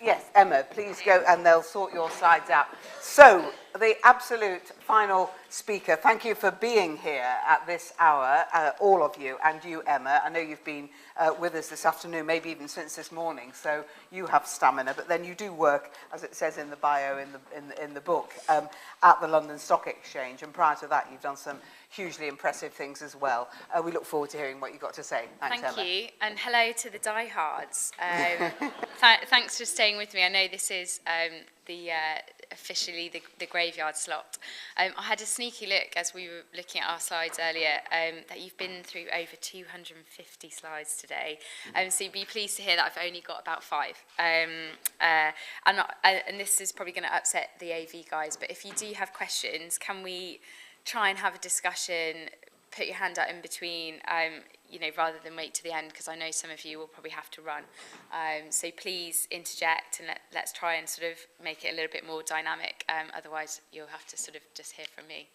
Yes, Emma, please go, and they'll sort your slides out. So, the absolute final speaker, thank you for being here at this hour, all of you, and you, Emma. I know you've been with us this afternoon, maybe even since this morning, so you have stamina, but then you do work, as it says in the bio in the book, at the London Stock Exchange, and prior to that you've done some hugely impressive things as well. We look forward to hearing what you've got to say. Thanks, Emma. Thank you, and hello to the diehards. Thanks for staying with me. I know this is officially the graveyard slot. I had a sneaky look as we were looking at our slides earlier that you've been through over 250 slides today. So you'd be pleased to hear that I've only got about 5. And this is probably going to upset the AV guys, but if you do have questions, can we try and have a discussion, put your hand out in between, you know, rather than wait to the end, because I know some of you will probably have to run. So please interject, and let's try and sort of make it a little bit more dynamic. Otherwise, you'll have to sort of just hear from me.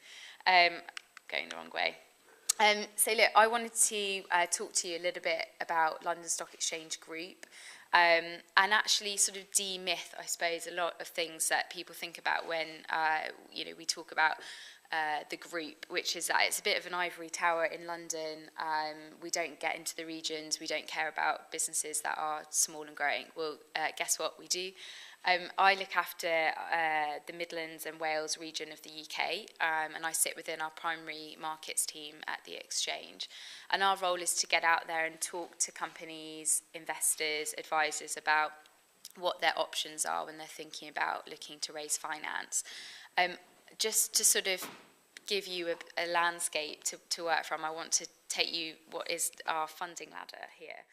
Going the wrong way. So look, I wanted to talk to you a little bit about London Stock Exchange Group, and actually sort of demyth, I suppose, a lot of things that people think about when you know, we talk about the group, which is that it's a bit of an ivory tower in London. We don't get into the regions, we don't care about businesses that are small and growing. Well, guess what, we do. I look after the Midlands and Wales region of the UK, and I sit within our primary markets team at the Exchange. And our role is to get out there and talk to companies, investors, advisors about what their options are when they're thinking about looking to raise finance. Just to sort of give you a landscape to work from, I want to take you what is our funding ladder here.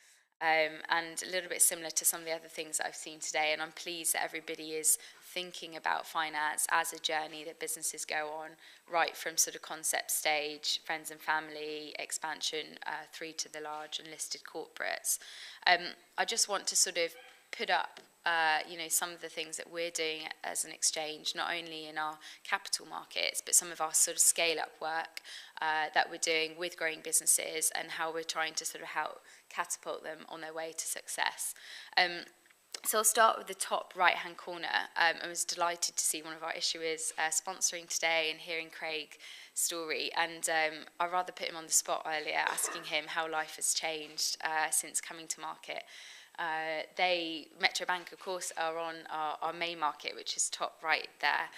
And a little bit similar to some of the other things that I've seen today, and I'm pleased that everybody is thinking about finance as a journey that businesses go on, right from sort of concept stage, friends and family, expansion, through to the large and listed corporates. I just want to sort of put up you know, some of the things that we're doing as an exchange, not only in our capital markets, but some of our sort of scale-up work that we're doing with growing businesses, and how we're trying to sort of help catapult them on their way to success. So I'll start with the top right-hand corner. I was delighted to see one of our issuers sponsoring today and hearing Craig's story, and I rather put him on the spot earlier, asking him how life has changed since coming to market. Metro Bank, of course, are on our main market, which is top right there,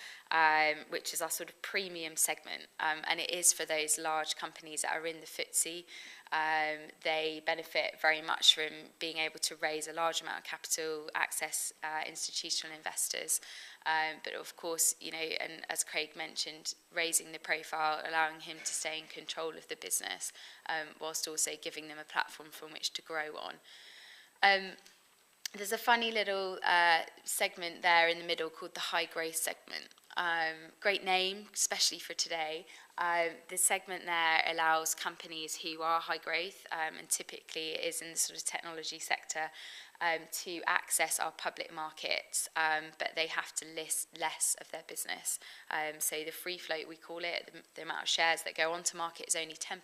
which is our sort of premium segment, and it is for those large companies that are in the FTSE. They benefit very much from being able to raise a large amount of capital, access institutional investors, but of course, you know, and as Craig mentioned, raising the profile, allowing him to stay in control of the business, whilst also giving them a platform from which to grow on. There's a funny little segment there in the middle called the high growth segment. Great name, especially for today. The segment there allows companies who are high growth, and typically it is in the sort of technology sector, to access our public markets, but they have to list less of their business. So the free float, we call it, the amount of shares that go onto market is only 10%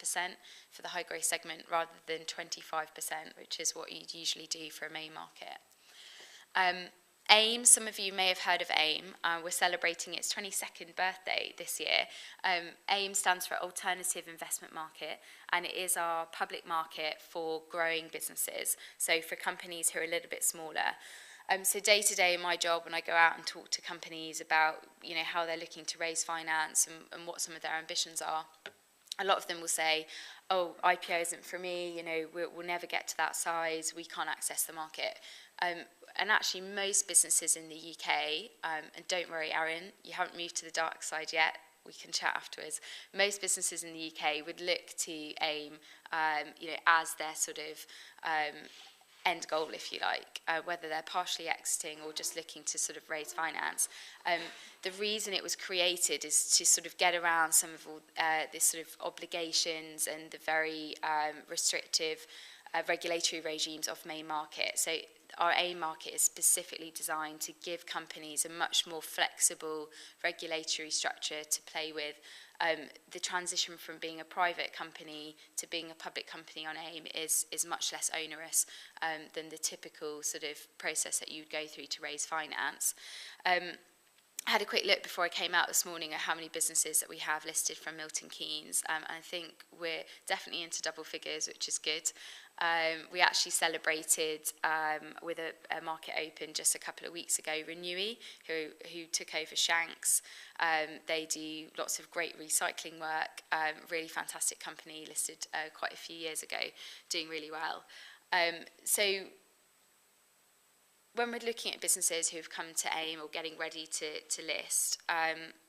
for the high growth segment, rather than 25%, which is what you'd usually do for a main market. AIM, some of you may have heard of AIM. We're celebrating its 22nd birthday this year. AIM stands for Alternative Investment Market, and it is our public market for growing businesses, so for companies who are a little bit smaller. So day to day, my job when I go out and talk to companies about, you know, how they're looking to raise finance and what some of their ambitions are, a lot of them will say, oh, IPO isn't for me, you know, we'll never get to that size, we can't access the market. And actually most businesses in the UK, and don't worry Aaron, you haven't moved to the dark side yet, we can chat afterwards, most businesses in the UK would look to AIM, you know, as their sort of end goal, if you like, whether they're partially exiting or just looking to sort of raise finance. The reason it was created is to sort of get around some of all this sort of obligations and the very restrictive regulatory regimes of main market. So our AIM market is specifically designed to give companies a much more flexible regulatory structure to play with, the transition from being a private company to being a public company on AIM is much less onerous than the typical sort of process that you'd go through to raise finance. I had a quick look before I came out this morning at how many businesses that we have listed from Milton Keynes. And I think we're definitely into double figures, which is good. We actually celebrated with a market open just a couple of weeks ago, Renewy, who took over Shanks. They do lots of great recycling work, really fantastic company, listed quite a few years ago, doing really well. So when we're looking at businesses who have come to AIM or getting ready to list,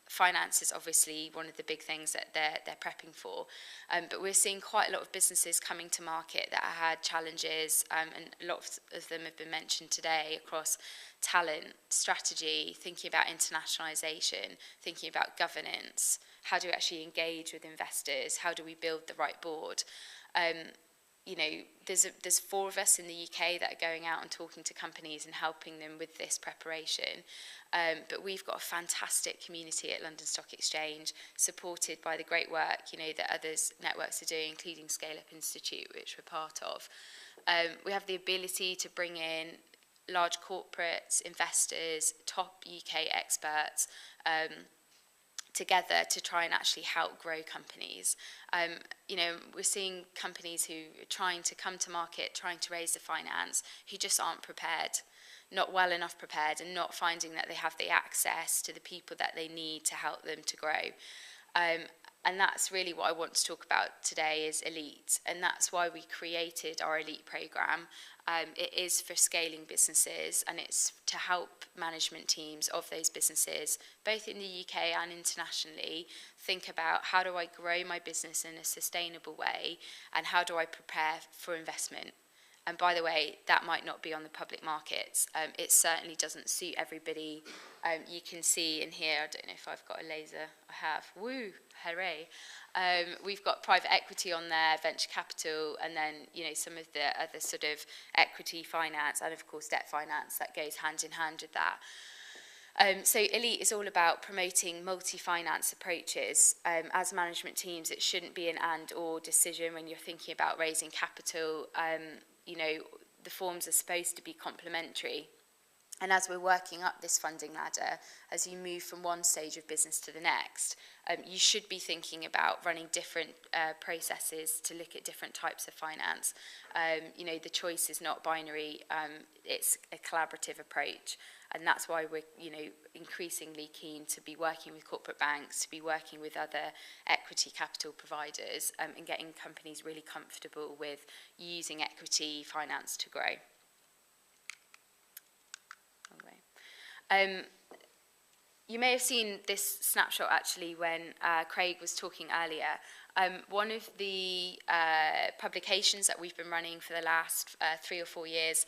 finance is obviously one of the big things that they're prepping for. But we're seeing quite a lot of businesses coming to market that had challenges, and a lot of them have been mentioned today across talent, strategy, thinking about internationalisation, thinking about governance, how do we actually engage with investors, how do we build the right board. You know, there's 4 of us in the UK that are going out and talking to companies and helping them with this preparation. But we've got a fantastic community at London Stock Exchange, supported by the great work, you know, that others networks are doing, including Scale Up Institute, which we're part of. We have the ability to bring in large corporates, investors, top UK experts, together to try and actually help grow companies. You know, we're seeing companies who are trying to come to market, trying to raise the finance, who just aren't prepared, not well enough prepared, and not finding that they have the access to the people that they need to help them to grow. And that's really what I want to talk about today is Elite, and that's why we created our Elite programme. It is for scaling businesses, and it's to help management teams of those businesses, both in the UK and internationally, think about how do I grow my business in a sustainable way, and how do I prepare for investment. And by the way, that might not be on the public markets. It certainly doesn't suit everybody. You can see in here, I don't know if I've got a laser. I have. Woo, hooray. We've got private equity on there, venture capital, and then, you know, some of the other sort of equity finance and, of course, debt finance that goes hand in hand with that. So Elite is all about promoting multi-finance approaches. As management teams, it shouldn't be an and/or decision when you're thinking about raising capital. You know, the forms are supposed to be complementary. And as we're working up this funding ladder, as you move from one stage of business to the next, you should be thinking about running different processes to look at different types of finance. You know, the choice is not binary, it's a collaborative approach. And that's why we're, you know, increasingly keen to be working with corporate banks, to be working with other equity capital providers, and getting companies really comfortable with using equity finance to grow. You may have seen this snapshot actually when Craig was talking earlier. One of the publications that we've been running for the last 3 or 4 years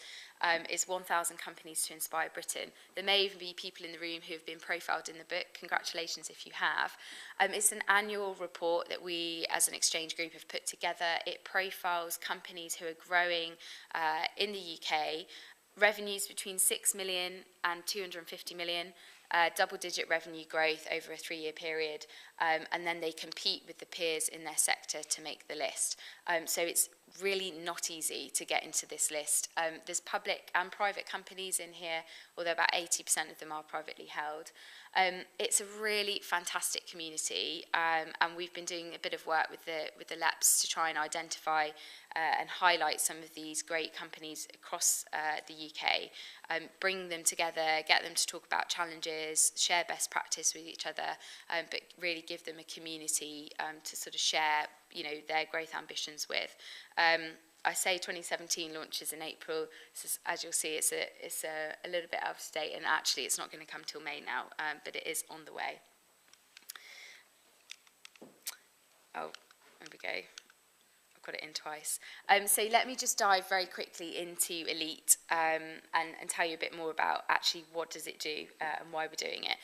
is 1,000 Companies to Inspire Britain. There may even be people in the room who have been profiled in the book. Congratulations if you have. It's an annual report that we as an exchange group have put together. It profiles companies who are growing in the UK, revenues between 6 million and 250 million, double-digit revenue growth over a 3-year period, and then they compete with the peers in their sector to make the list. So it's really not easy to get into this list. There's public and private companies in here, although about 80% of them are privately held. It's a really fantastic community, and we've been doing a bit of work with the LEPs to try and identify and highlight some of these great companies across the UK, bring them together, get them to talk about challenges, share best practice with each other, but really give them a community to sort of share, you know, their growth ambitions with. I say 2017 launches in April. So as you'll see, it's a little bit out of date, and actually it's not going to come till May now, but it is on the way. Oh, there we go. I've got it in twice. So let me just dive very quickly into Elite and tell you a bit more about actually what does it do and why we're doing it.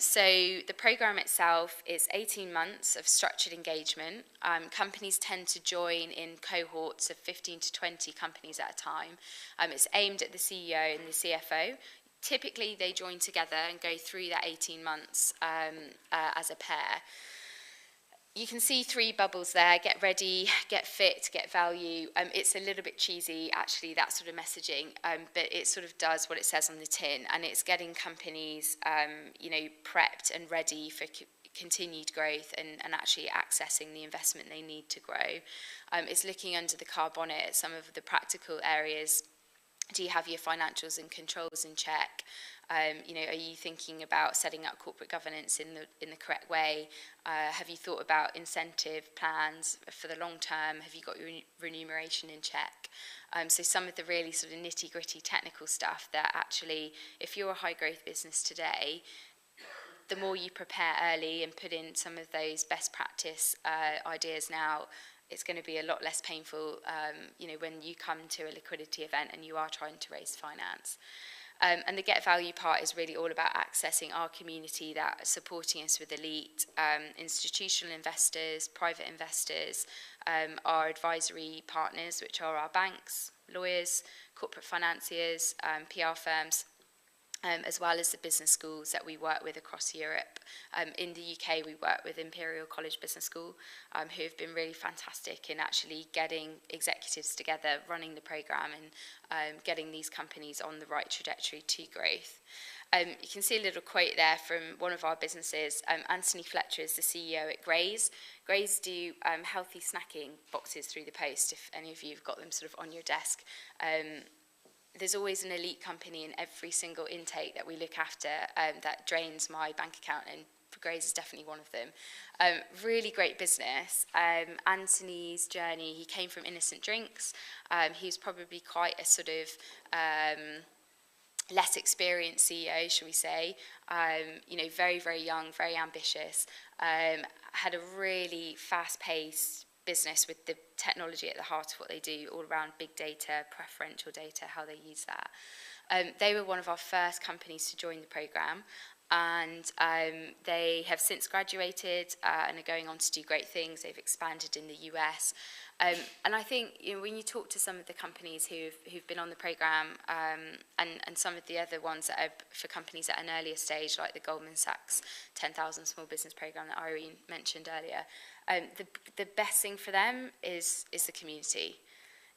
So the programme itself is 18 months of structured engagement. Companies tend to join in cohorts of 15 to 20 companies at a time. It's aimed at the CEO and the CFO. Typically, they join together and go through that 18 months as a pair. you can see 3 bubbles there: get ready, get fit, get value. It's a little bit cheesy, actually, that sort of messaging, but it sort of does what it says on the tin, and it's getting companies, prepped and ready for continued growth and actually accessing the investment they need to grow. It's looking under the car bonnet at some of the practical areas. Do you have your financials and controls in check? Are you thinking about setting up corporate governance in the correct way? Have you thought about incentive plans for the long term? Have you got your remuneration in check? So some of the really sort of nitty-gritty technical stuff that actually, if you're a high-growth business today, the more you prepare early and put in some of those best practice ideas now, it's going to be a lot less painful, when you come to a liquidity event and you are trying to raise finance. And the get value part is really all about accessing our community that are supporting us with elite, institutional investors, private investors, our advisory partners, which are our banks, lawyers, corporate financiers, PR firms, as well as the business schools that we work with across Europe. In the UK, we work with Imperial College Business School, who have been really fantastic in actually getting executives together, running the programme, and getting these companies on the right trajectory to growth. You can see a little quote there from one of our businesses. Anthony Fletcher is the CEO at Graze. Graze do healthy snacking boxes through the post, if any of you have got them sort of on your desk. There's always an elite company in every single intake that we look after that drains my bank account, and Graze is definitely one of them. Really great business. Anthony's journey, he came from Innocent Drinks. He was probably quite a sort of less experienced CEO, shall we say. Very, very young, very ambitious. Had a really fast-paced business with the technology at the heart of what they do, all around big data, preferential data, how they use that. They were one of our first companies to join the programme, and they have since graduated and are going on to do great things. They've expanded in the US. And I think when you talk to some of the companies who've been on the programme, and some of the other ones that are for companies at an earlier stage, like the Goldman Sachs 10,000 Small Business Programme that Irene mentioned earlier, the best thing for them is the community.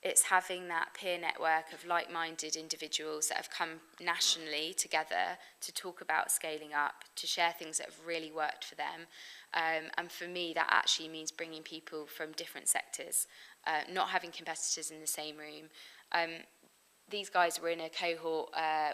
It's having that peer network of like-minded individuals that have come nationally together to talk about scaling up, to share things that have really worked for them. And for me, that actually means bringing people from different sectors, not having competitors in the same room. These guys were in a cohort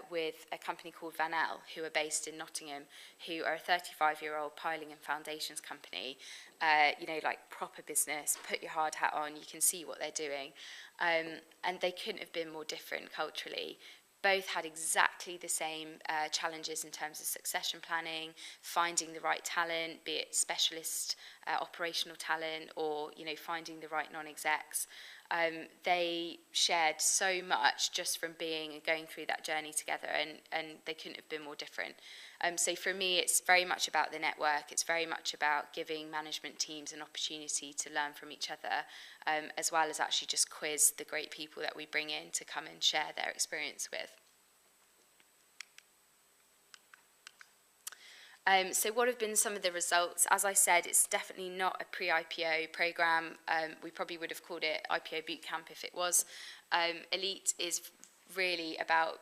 with a company called Van El, who are based in Nottingham, who are a 35-year-old piling and foundations company, like proper business, put your hard hat on, you can see what they're doing. And they couldn't have been more different culturally. Both had exactly the same challenges in terms of succession planning, finding the right talent, be it specialist operational talent or finding the right non-execs. They shared so much just from being and going through that journey together, and they couldn't have been more different. So for me, it's very much about the network. It's very much about giving management teams an opportunity to learn from each other, as well as actually just quiz the great people that we bring in to come and share their experience with. So what have been some of the results? As I said, it's definitely not a pre-IPO programme. We probably would have called it IPO bootcamp if it was. Elite is really about,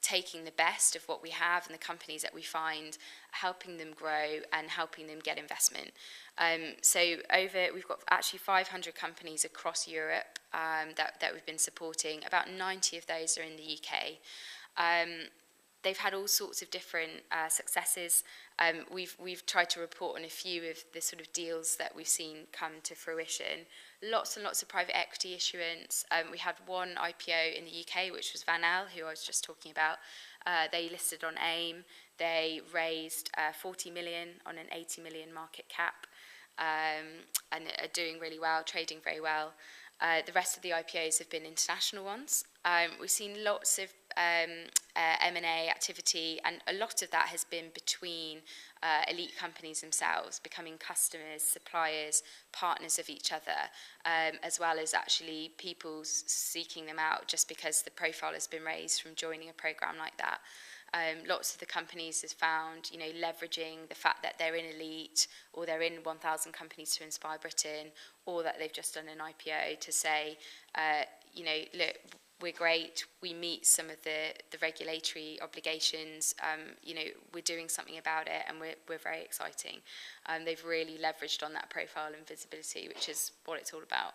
taking the best of what we have and the companies that we find, helping them grow and helping them get investment. So we've got actually 500 companies across Europe that we've been supporting. About 90 of those are in the UK. They've had all sorts of different successes. We've tried to report on a few of the sort of deals that we've seen come to fruition. Lots and lots of private equity issuance. We had one IPO in the UK, which was Van El, who I was just talking about. They listed on AIM. They raised 40 million on an 80 million market cap, and are doing really well, trading very well. The rest of the IPOs have been international ones. We've seen lots of M&A activity, and a lot of that has been between elite companies themselves, becoming customers, suppliers, partners of each other, as well as actually people seeking them out just because the profile has been raised from joining a program like that. Lots of the companies has found, leveraging the fact that they're in Elite or they're in 1,000 companies to inspire Britain, or that they've just done an IPO to say, look, we're great, we meet some of the regulatory obligations, we're doing something about it, and we're very exciting. They've really leveraged on that profile and visibility, which is what it's all about.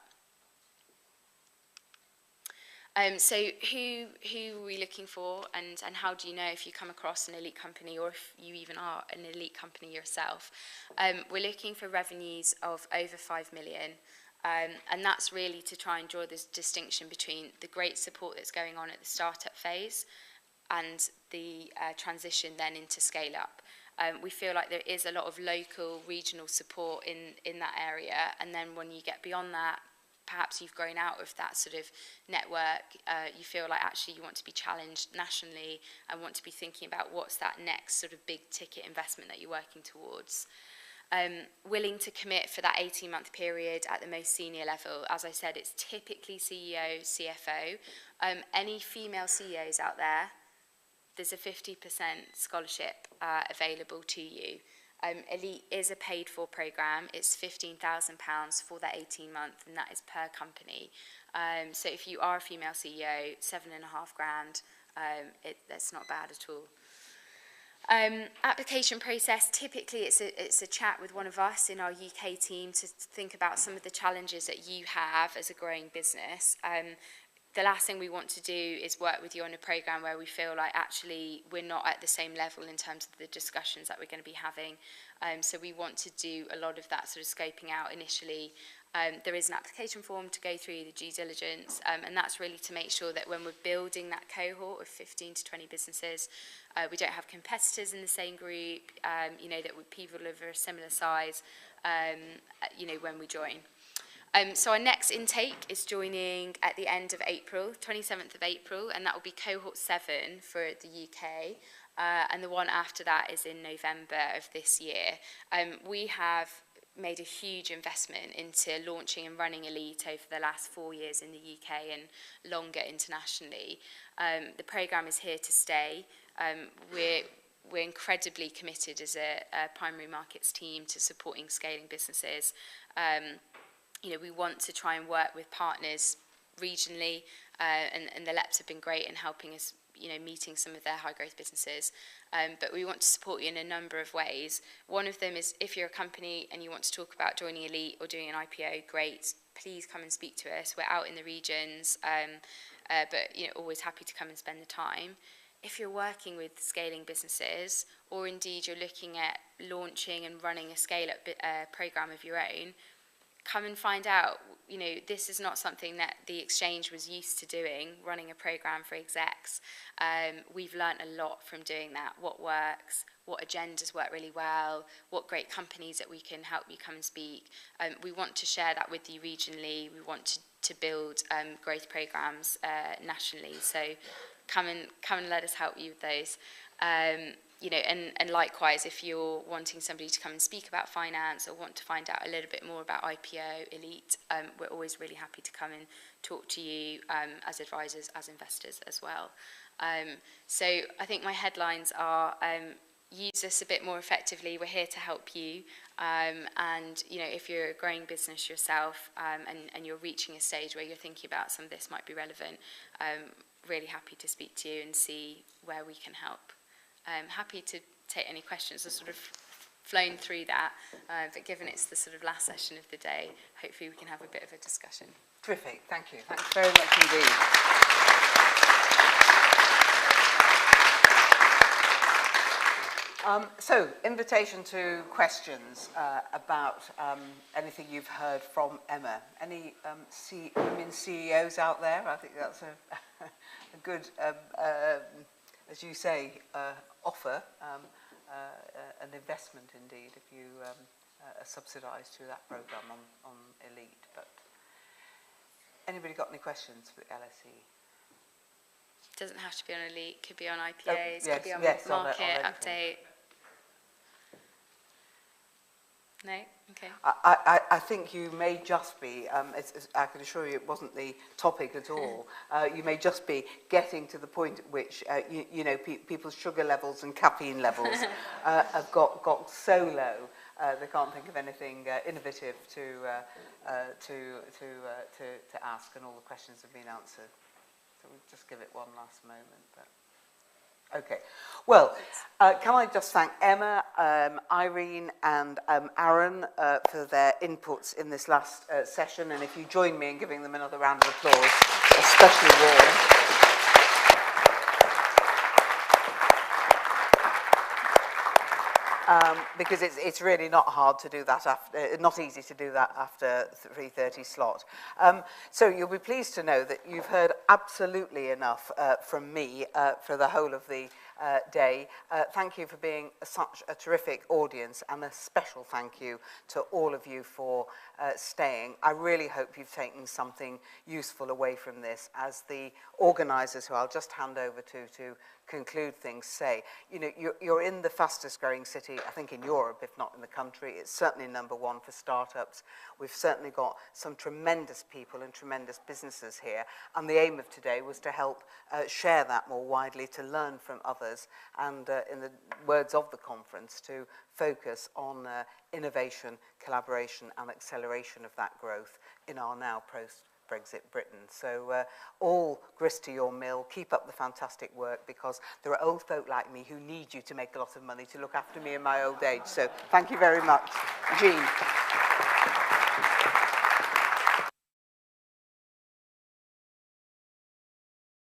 So who are we looking for, and how do you know if you come across an elite company, or if you even are an elite company yourself? We're looking for revenues of over 5 million. And that's really to try and draw this distinction between the great support that's going on at the startup phase and the transition then into scale up. We feel like there is a lot of local, regional support in that area, and then when you get beyond that, perhaps you've grown out of that sort of network, you feel like actually you want to be challenged nationally and want to be thinking about what's that next sort of big ticket investment that you're working towards. Willing to commit for that 18-month period at the most senior level. As I said, it's typically CEO, CFO. Any female CEOs out there, there's a 50% scholarship available to you. Elite is a paid-for programme. It's £15,000 for that 18-month, and that is per company. So if you are a female CEO, £7,500, that's not bad at all. Application process, typically it's a chat with one of us in our UK team to think about some of the challenges that you have as a growing business. The last thing we want to do is work with you on a programme where we feel like actually we're not at the same level in terms of the discussions that we're going to be having. So we want to do a lot of that sort of scoping out initially. There is an application form to go through, the due diligence, and that's really to make sure that when we're building that cohort of 15 to 20 businesses, we don't have competitors in the same group, that people of a similar size, when we join. So our next intake is joining at the end of April, 27th of April, and that will be cohort 7 for the UK, and the one after that is in November of this year. We have made a huge investment into launching and running Elite over the last 4 years in the UK and longer internationally. The programme is here to stay. We're incredibly committed as a primary markets team to supporting scaling businesses. We want to try and work with partners regionally, and the LEPs have been great in helping us, meeting some of their high growth businesses. But we want to support you in a number of ways. One of them is if you're a company and you want to talk about joining Elite or doing an IPO, great, please come and speak to us. We're out in the regions, but always happy to come and spend the time. If you're working with scaling businesses, or indeed you're looking at launching and running a scale-up program of your own, come and find out. This is not something that the Exchange was used to doing, running a program for execs. We've learnt a lot from doing that. What works, what agendas work really well, what great companies that we can help you come and speak. We want to share that with you regionally. We want to build growth programs nationally. So come and let us help you with those. And likewise, if you're wanting somebody to come and speak about finance or want to find out a little bit more about IPO, Elite, we're always really happy to come and talk to you as advisors, as investors as well. So I think my headlines are use us a bit more effectively. We're here to help you. And if you're a growing business yourself and you're reaching a stage where you're thinking about some of this might be relevant, really happy to speak to you and see where we can help. Happy to take any questions. I've sort of flown through that, but given it's the sort of last session of the day, hopefully we can have a bit of a discussion. Terrific, thank you. Thanks very much indeed. So, invitation to questions about anything you've heard from Emma. Any women CEOs out there? I think that's a good, as you say, offer, an investment indeed if you are subsidised through that programme on Elite. But anybody got any questions for the LSE? Doesn't have to be on Elite, could be on IPAs, yes, could be on yes, market on update. No? Okay. I think you may just be, I can assure you it wasn't the topic at all, you may just be getting to the point at which, you know, people's sugar levels and caffeine levels have got so low, they can't think of anything innovative to ask, and all the questions have been answered. So we'll just give it one last moment. But. Okay. Well, can I just thank Emma, Irene and Aaron for their inputs in this last session, and if you join me in giving them another round of applause, especially warm. Because it's really not hard to do that after, not easy to do that after 3:30 slot. So you'll be pleased to know that you've heard absolutely enough from me for the whole of the day. Thank you for being such a terrific audience, and a special thank you to all of you for staying. I really hope you've taken something useful away from this, as the organisers, who I'll just hand over to conclude things, say, you know, you're in the fastest growing city, I think, in Europe, if not in the country. It's certainly #1 for startups. We've certainly got some tremendous people and tremendous businesses here, and the aim of today was to help share that more widely, to learn from others, and in the words of the conference, to focus on innovation, collaboration and acceleration of that growth in our now post-Brexit Britain. So all grist to your mill, keep up the fantastic work, because there are old folk like me who need you to make a lot of money to look after me in my old age. So thank you very much. Jean.